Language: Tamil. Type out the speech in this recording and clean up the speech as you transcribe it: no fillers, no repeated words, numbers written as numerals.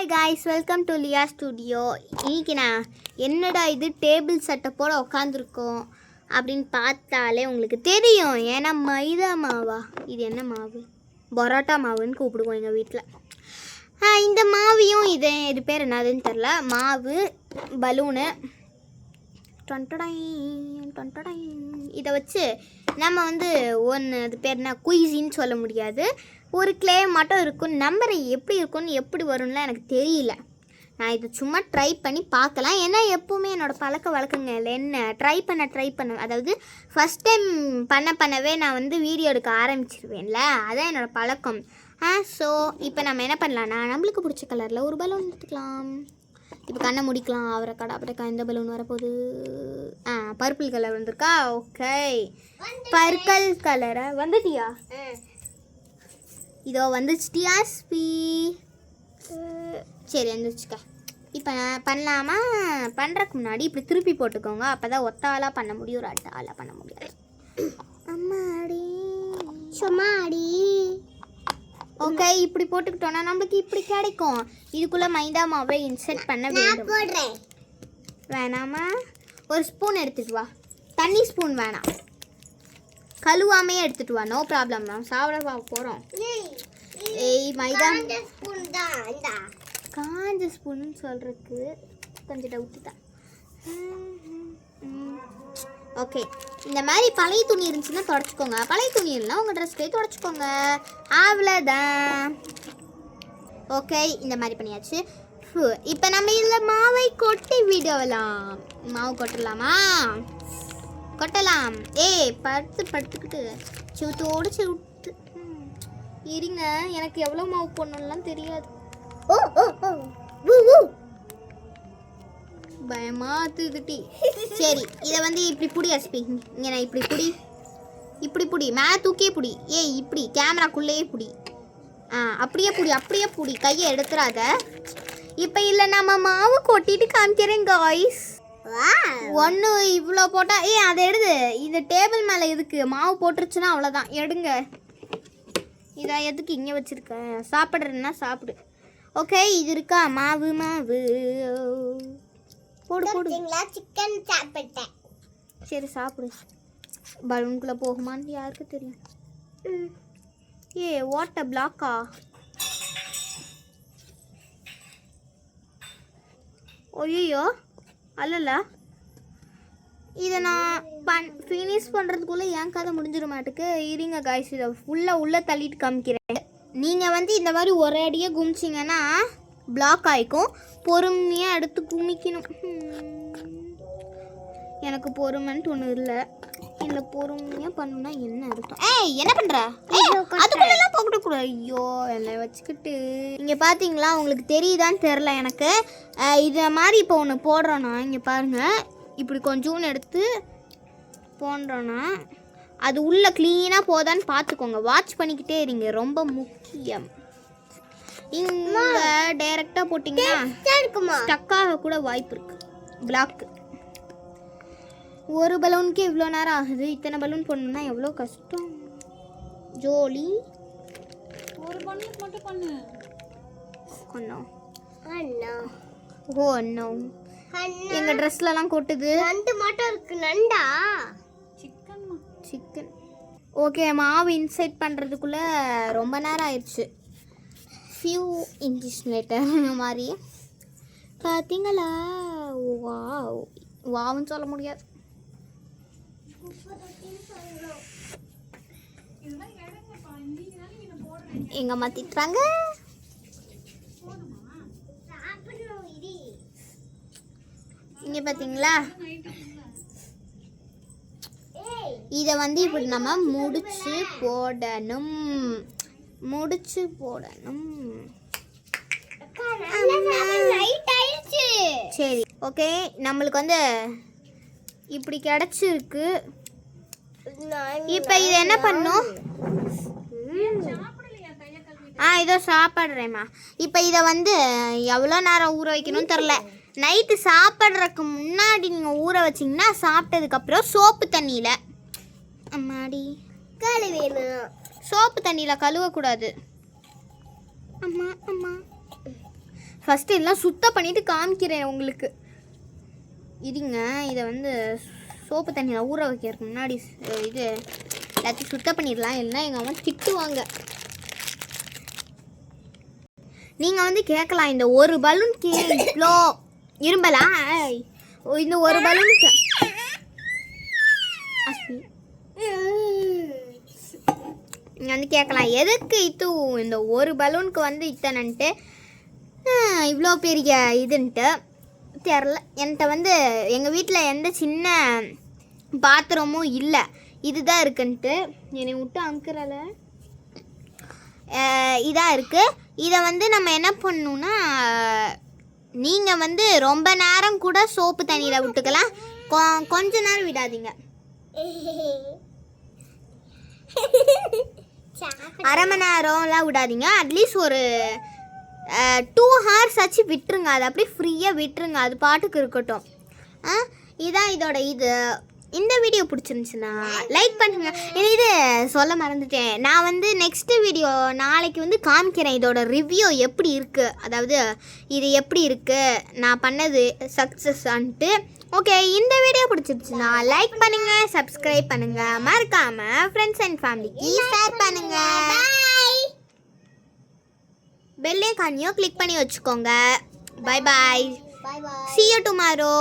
Hi guys, welcome to Liya studio. இன்னைக்கு நான் என்னடா இது டேபிள் செட்டப்போட உட்காந்துருக்கோம் அப்படின்னு பார்த்தாலே உங்களுக்கு தெரியும். ஏன்னா மைதா மாவா, இது என்ன மாவு? பரோட்டா மாவுன்னு கூப்பிடுவோம் எங்கள் வீட்டில். இந்த மாவையும் இது பேர் என்னதுன்னு தெரில. மாவு, பலூனு, இதை வச்சு நம்ம ஒன்று, அது பேர் என்ன, குயிசின்னு சொல்ல முடியாது, ஒரு கிளே மட்டும் இருக்கும். நம்பர் எப்படி இருக்கும்னு எப்படி வரும்லாம் எனக்கு தெரியல. நான் இது சும்மா ட்ரை பண்ணி பார்க்கலாம். ஏன்னா எப்போவுமே என்னோடய பழக்க வழக்கங்கள் என்ன, ட்ரை பண்ண அதாவது ஃபஸ்ட் டைம் பண்ணவே நான் வீடியோ எடுக்க ஆரம்பிச்சிருவேன்ல, அதான் என்னோடய பழக்கம். ஸோ இப்போ நம்ம என்ன பண்ணலான்னா, நம்மளுக்கு பிடிச்ச கலரில் ஒரு பலூன் எடுத்துக்கலாம். இப்போ கண்ணை முடிக்கலாம். அவரைக்காய் எந்த பலூன் வரப்போகுது? பர்பிள் கலர் வந்திருக்கா? ஓகே, பர்பிள் கலரை வந்துட்டியா? இதோ வந்துச்சிட்டியா ஸ்பீ? சரி, வந்துச்சுக்கா. இப்போ பண்ணலாமா? பண்ணுறதுக்கு முன்னாடி இப்படி திருப்பி போட்டுக்கோங்க. அப்போ தான் ஒத்தாலாக பண்ண முடியும், ஒரு அட்டாலாக பண்ண முடியாது. அம்மாடி சும்மாடி. ஓகே, இப்படி போட்டுக்கிட்டோன்னா நம்மளுக்கு இப்படி கிடைக்கும். இதுக்குள்ளே மைதா மாவை இன்செர்ட் பண்ண வேண்டும். வேணாமா? ஒரு ஸ்பூன் எடுத்துட்டு வா. தண்ணி ஸ்பூன் வேணாம், கழுவாமே எடுத்துட்டு வா. நோ ப்ராப்ளம், நான் சாப்பிட போகிறோம். ஏய், மைதா காஞ்ச ஸ்பூன்னு சொல்கிறதுக்கு கொஞ்சம் டவுட்டு தான். ஓகே, இந்த மாதிரி பழைய துணி இருந்துச்சுன்னா தொடச்சிக்கோங்க. பழைய துணி இல்லைனா உங்கள் ட்ரெஸ்லேயே தொடச்சிக்கோங்க, அவ்வளோதான். ஓகே, இந்த மாதிரி பண்ணியாச்சு. இப்போ நம்ம இதில் மாவை கொட்டி விடலாம். மாவு கொட்டலாமா? கொட்டலாம். படுத்துக்கிட்டு சிவுத்தோடு சிவுத்து இருங்க. எனக்கு எவ்வளோ மாவு போடணும்லாம் தெரியாது. பயமா தூக்கிட்டி. சரி, இதை இப்படி புடி அஸ்பி. இங்கே நான் இப்படி புடி, மேலே தூக்கியே புடி. இப்படி கேமராக்குள்ளேயே புடி. அப்படியே புடி, கையை எடுத்துறாத. இப்போ இல்லை, நம்ம மாவு கொட்டிட்டு காமிக்கிறேன் காய்ஸ். ஒன்று இவ்வளோ போட்டால் அதை எடுது. இது டேபிள் மேலே எதுக்கு? மாவு போட்டுருச்சுன்னா அவ்வளோதான், எடுங்க. இதை எதுக்கு இங்கே வச்சுருக்க? சாப்பிட்றதுன்னா சாப்பிடு. ஓகே, இது இருக்கா மாவு? போடு. சிக்கன் சாப்பிட்டேன். சரி, சாப்பிடு. பலூனுக்குள்ளே போகுமான்னு யாருக்கு தெரியும்? வாட் அ பிளாக்கா? ஐயோ, அல்லல. இதை நான் ஃபினிஷ் பண்ணுறதுக்குள்ளே என் கதை முடிஞ்சிட மாட்டுக்கு. இருங்க காய்ஸ், இதை ஃபுல்லாக உள்ளே தள்ளிட்டு காமிக்கிறேன். நீங்கள் இந்த மாதிரி ஒரே அடியாக குமிச்சிங்கன்னா பிளாக் ஆகிக்கும். பொறுமையாக எடுத்து குமிக்கணும். எனக்கு பொறுமைன்ட்டு ஒன்று இல்லை. இல்லை, பொறுமையாக பண்ணணும்னா என்ன அர்த்தம்? என்ன பண்ணுற? அதுக்குள்ளெல்லாம் போகக்கூடாது. ஐயோ, என்னை வச்சுக்கிட்டு. இங்கே பார்த்தீங்களா? உங்களுக்கு தெரியுதான்னு தெரில எனக்கு. இதை மாதிரி இப்போ ஒன்று போடுறோன்னா, இங்கே பாருங்கள், இப்படி கொஞ்சோன்னு எடுத்து போடுறோன்னா அது உள்ளே க்ளீனாக போதான்னு பார்த்துக்கோங்க. வாட்ச் பண்ணிக்கிட்டே இருங்க, ரொம்ப முக்கியம். இங்கே டைரெக்டாக போட்டிங்கன்னா ஸ்டக்காக கூட வாய்ப்பு இருக்குது. பிளாக்கு ஒரு பலூனுக்கே இவ்வளோ நேரம் ஆகுது. இத்தனை பலூன் போடணும்னா எவ்வளோ கஷ்டம். ஜோலி, ஒரு பலூனுக்கு மட்டும் பண்ணு. எங்கள் ட்ரெஸ்லலாம் கொட்டுது. நண்டு மட்டும் இருக்கு. நண்டா? சிக்கன். ஓகே, மாவு இன்சைட் பண்ணுறதுக்குள்ளே ரொம்ப நேரம் ஆயிடுச்சு. ஃபியூ இன்ச்சஸ் லேட்டர் மாதிரி பார்த்தீங்களா? வாவுன்னு சொல்ல முடியாது. எங்க மாத்திட்டாங்க. இங்க பாத்தீங்களா? இதை இப்படி நம்ம முடிச்சு போடணும். சரி, ஓகே, நம்மளுக்கு இப்படி கிடச்சிருக்கு. இப்போ இதை என்ன பண்ணும்? இதோ சாப்பிட்றேம்மா. இப்போ இதை எவ்வளோ நேரம் ஊற வைக்கணும்னு தெரில. நைட்டு சாப்பிட்றதுக்கு முன்னாடி நீங்கள் ஊற வச்சிங்கன்னா சாப்பிட்டதுக்கப்புறம் சோப்பு தண்ணியில், அம்மாடி கழுவேணும். சோப்பு தண்ணியில் கழுவக்கூடாது. அம்மா ஃபஸ்ட்டு எல்லாம் சுத்தம் பண்ணிவிட்டு காமிக்கிறேன் உங்களுக்கு. இதுங்க இதை வந்து சோப்பு தண்ணியில் ஊற வைக்கிறதுக்கு முன்னாடி இது எல்லாத்தையும் சுத்தம் பண்ணிடலாம், இல்லைன்னா எங்கள் அம்மா திட்டுவாங்க. நீங்கள் வந்து கேட்கலாம், இந்த ஒரு பலூனுக்கு இவ்வளோ இரும்பலா, இந்த ஒரு பலூனுக்கு நீங்கள் வந்து கேட்கலாம் எதுக்கு இது இந்த ஒரு பலூனுக்கு வந்து இத்தனைன்ட்டு இவ்வளோ பெரிய இதுன்ட்டு தெரில. என்கிட்ட வந்து எங்கள் வீட்டில் எந்த சின்ன பாத்திரமும் இல்லை, இதுதான் இருக்குன்ட்டு என்னை விட்டு அமுக்கிறல இதாக இருக்குது. இதை வந்து நம்ம என்ன பண்ணணுன்னா, நீங்கள் வந்து ரொம்ப நேரம் கூட சோப்பு தண்ணியில் விட்டுக்கலாம், கொஞ்ச நேரம் விடாதீங்க. அரை மணி நேரம்லாம் விடாதீங்க, அட்லீஸ்ட் ஒரு 2 hours ஆச்சு விட்டுருங்க. அது அப்படியே ஃப்ரீயாக விட்டுருங்க, அது பாட்டுக்கு இருக்கட்டும். இதான் இதோட இது. இந்த வீடியோ பிடிச்சிருந்துச்சுன்னா லைக் பண்ணுங்க. இது சொல்ல மறந்துட்டேன், நான் வந்து நெக்ஸ்ட்டு வீடியோ நாளைக்கு வந்து காமிக்கிறேன் இதோட ரிவ்யூ எப்படி இருக்குது, அதாவது இது எப்படி இருக்குது நான் பண்ணது சக்ஸஸ் ஆன்ட்டு. ஓகே, இந்த வீடியோ பிடிச்சிருச்சுன்னா லைக் பண்ணுங்கள், சப்ஸ்கிரைப் பண்ணுங்கள், மறக்காமல் ஃப்ரெண்ட்ஸ் அண்ட் ஃபேமிலிக்கு ஷேர் பண்ணுங்கள். பெல் ஐகானையும் கிளிக் பண்ணி வச்சுக்கோங்க. Bye bye. See you tomorrow.